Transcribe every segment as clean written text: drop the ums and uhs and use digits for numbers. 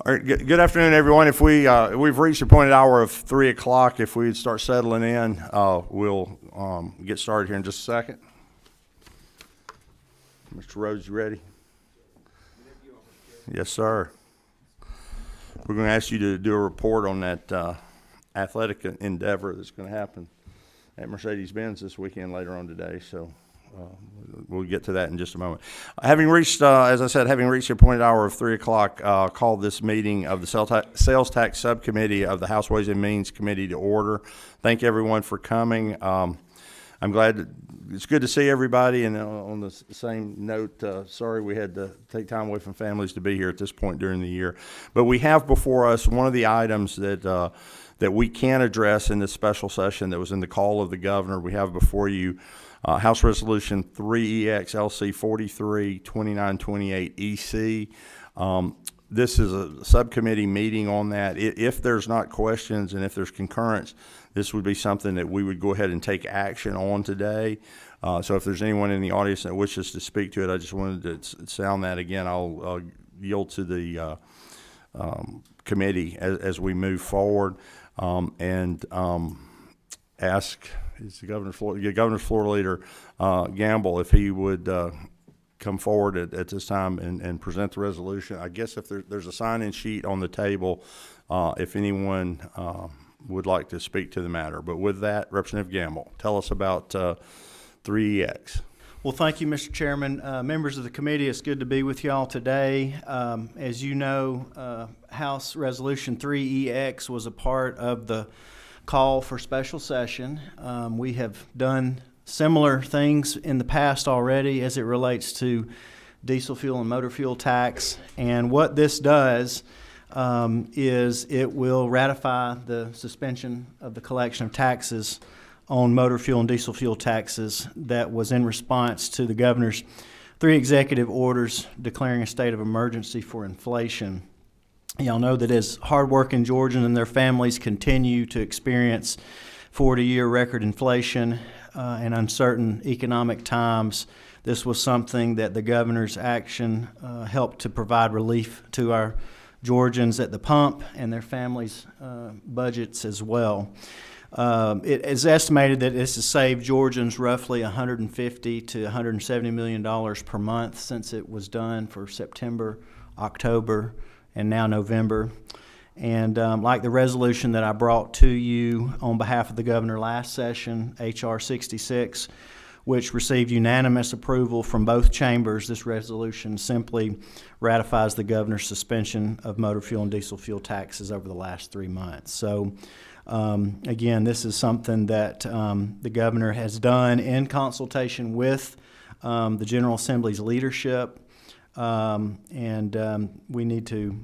All right, good afternoon, everyone. If we've reached the appointed hour of 3 o'clock, if we'd start settling in, we'll get started here in just a second. Mr. Rhodes, you ready? Yes, sir. We're going to ask you to do a report on that athletic endeavor that's going to happen at Mercedes-Benz this weekend later on today. So we'll get to that in just a moment. Having reached, as I said, having reached the appointed hour of 3 o'clock, called this meeting of the Sales Tax Subcommittee of the House Ways and Means Committee to order. Thank everyone for coming. I'm glad it's good to see everybody. And on the same note, sorry we had to take time away from families to be here at this point during the year. But we have before us one of the items that we can address in this special session that was in the call of the governor. We have before you House Resolution 3EX LC 432928 EC. This is a subcommittee meeting on that. If there's not questions and if there's concurrence, this would be something that we would go ahead and take action on today. So if there's anyone in the audience that wishes to speak to it, I just wanted to sound that again. I'll yield to the committee as we move forward and ask the governor's floor leader, Gamble, if he would come forward at this time and present the resolution. I guess if there's a sign-in sheet on the table, if anyone would like to speak to the matter. But with that, Representative Gamble, tell us about 3EX. Well, thank you, Mr. Chairman. Members of the committee, it's good to be with y'all today. As you know, House Resolution 3EX was a part of the call for special session. We have done similar things in the past already as it relates to diesel fuel and motor fuel tax. And what this does is it will ratify the suspension of the collection of taxes on motor fuel and diesel fuel taxes that was in response to the governor's 3 executive orders declaring a state of emergency for inflation. Y'all know that as hardworking Georgians and their families continue to experience 40-year record inflation and uncertain economic times, this was something that the governor's action helped to provide relief to our Georgians at the pump and their families' budgets as well. It is estimated that this has saved Georgians roughly $150 to $170 million per month since it was done for September, October, and now November. And like the resolution that I brought to you on behalf of the governor last session, H.R. 66, which received unanimous approval from both chambers, this resolution simply ratifies the governor's suspension of motor fuel and diesel fuel taxes over the last 3 months. So again, this is something that the governor has done in consultation with the General Assembly's leadership. And we need to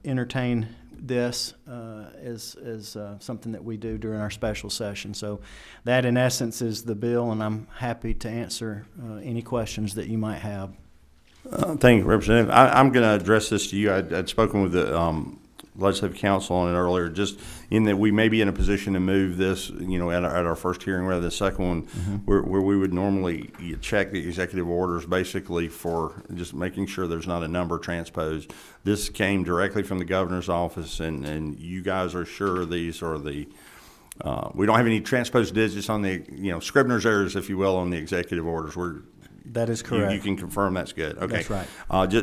entertain this as something that we do during our special session. So that, in essence, is the bill, and I'm happy to answer any questions that you might have. Thank you, Representative. I'm going to address this to you. I'd spoken with the Legislative Council on it earlier, just in that we may be in a position to move this, at our first hearing rather than the second one, where we would normally check the executive orders basically for just making sure there's not a number transposed. This came directly from the governor's office, and you guys are sure these are the we don't have any transposed digits on the, Scribner's errors, if you will, on the executive orders. That is correct. You can confirm that's good. Okay. That's right.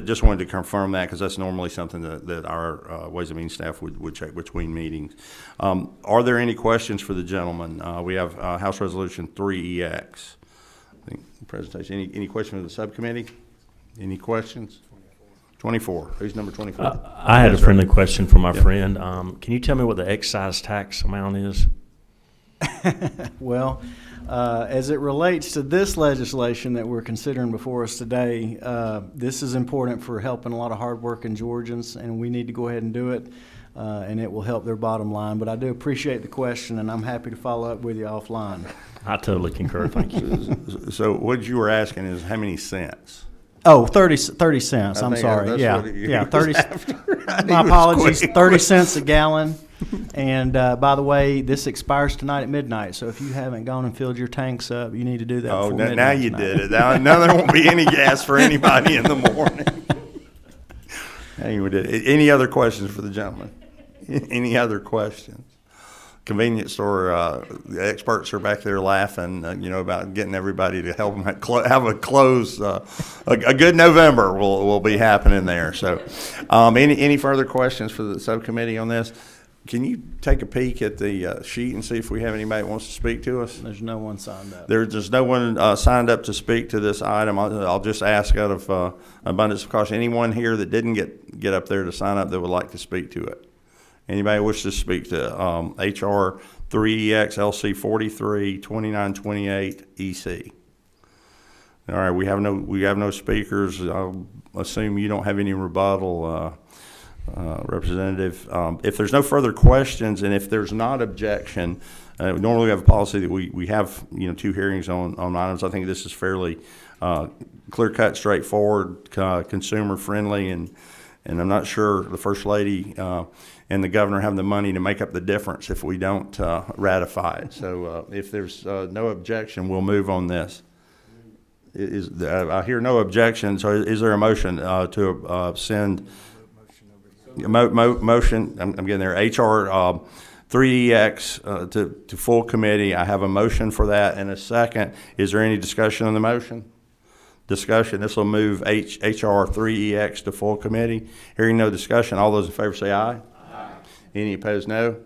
Just wanted to confirm that because that's normally something that our Ways and Means staff would check between meetings. Are there any questions for the gentleman? We have House Resolution 3EX. I think presentation. Any questions of the subcommittee? Any questions? 24. Who's number 24? I had a friendly question for my friend. Can you tell me what the excise tax amount is? Well, as it relates to this legislation that we're considering before us today, this is important for helping a lot of hardworking Georgians, and we need to go ahead and do it, and it will help their bottom line. But I do appreciate the question, and I'm happy to follow up with you offline. I totally concur. Thank you. So what you were asking is how many cents? Oh, 30 cents. I'm sorry. Yeah, 30. My apologies. 30 cents a gallon. And by the way, this expires tonight at midnight. So if you haven't gone and filled your tanks up, you need to do that. Oh, before now you did it. Now there won't be any gas for anybody in the morning. Anyway, any other questions for the gentleman? Any other questions? Convenience store, the experts are back there laughing, about getting everybody to help them have a close, a good November will be happening there. So, any further questions for the subcommittee on this? Can you take a peek at the sheet and see if we have anybody that wants to speak to us? There's no one signed up. There's no one signed up to speak to this item. I'll just ask out of abundance of caution, anyone here that didn't get up there to sign up that would like to speak to it? Anybody wish to speak to HR 3EX LC 43 2928 EC? All right, we have no speakers. I'll assume you don't have any rebuttal, Representative. If there's no further questions, and if there's not objection, normally we have a policy that we have 2 hearings on items. I think this is fairly clear cut, straightforward, consumer friendly, and I'm not sure the First Lady and the governor have the money to make up the difference if we don't ratify it. So if there's no objection, we'll move on this. I hear no objection. So is there a motion to send motion? I'm getting there. HR 3EX to full committee. I have a motion for that and a second. Is there any discussion on the motion? Discussion. This will move HR 3EX to full committee. Hearing no discussion, all those in favor say aye. Aye. Any opposed, no.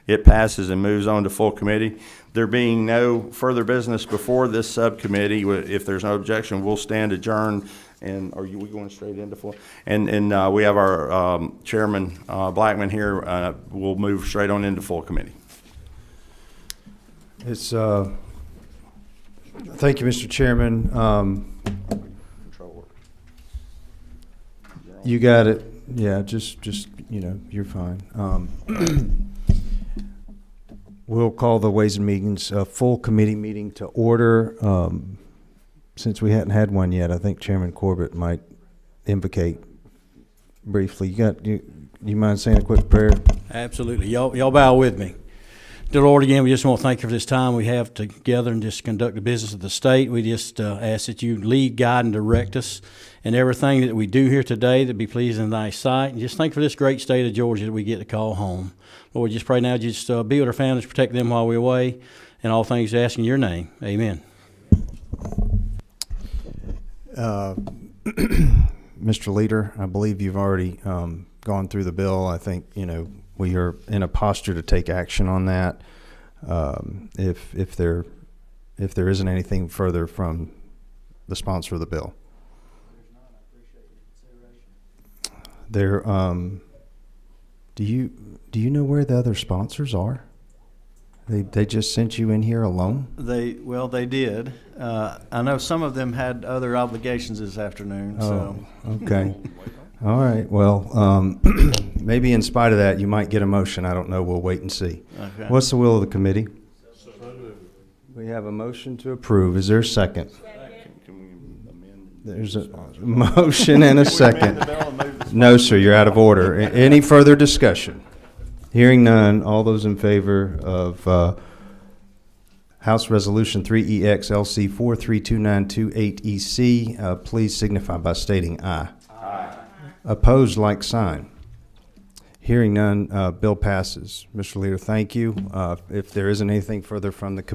It passes and moves on to full committee. There being no further business before this subcommittee, if there's no objection, we'll stand adjourned. And we going straight into full? And we have our Chairman Blackman here. We'll move straight on into full committee. It's thank you, Mr. Chairman. You got it. Yeah, just you're fine. We'll call the Ways and Meetings full committee meeting to order. Since we hadn't had one yet, I think Chairman Corbett might invocate briefly. You mind saying a quick prayer? Absolutely. Y'all bow with me. Dear Lord, again, we just want to thank you for this time we have together and just conduct the business of the state. We just ask that you lead, guide, and direct us in everything that we do here today that be pleasing in thy sight. And just thank you for this great state of Georgia that we get to call home. Lord, just pray now, just be with our families, protect them while we're away, and all things ask in your name. Amen. Mr. Leader, I believe you've already gone through the bill. I think, we are in a posture to take action on that. If there isn't anything further from the sponsor of the bill. There, do you know where the other sponsors are? They just sent you in here alone? They did. I know some of them had other obligations this afternoon. So. Okay. All right. Well, maybe in spite of that, you might get a motion. I don't know. We'll wait and see. Okay. What's the will of the committee? We have a motion to approve. Is there a second? There's a motion and a second. No, sir. You're out of order. Any further discussion? Hearing none, all those in favor of House Resolution 3EX LC 432928EC, please signify by stating aye. Aye. Opposed, like sign. Hearing none, bill passes. Mr. Leader, thank you. If there isn't anything further from the committee,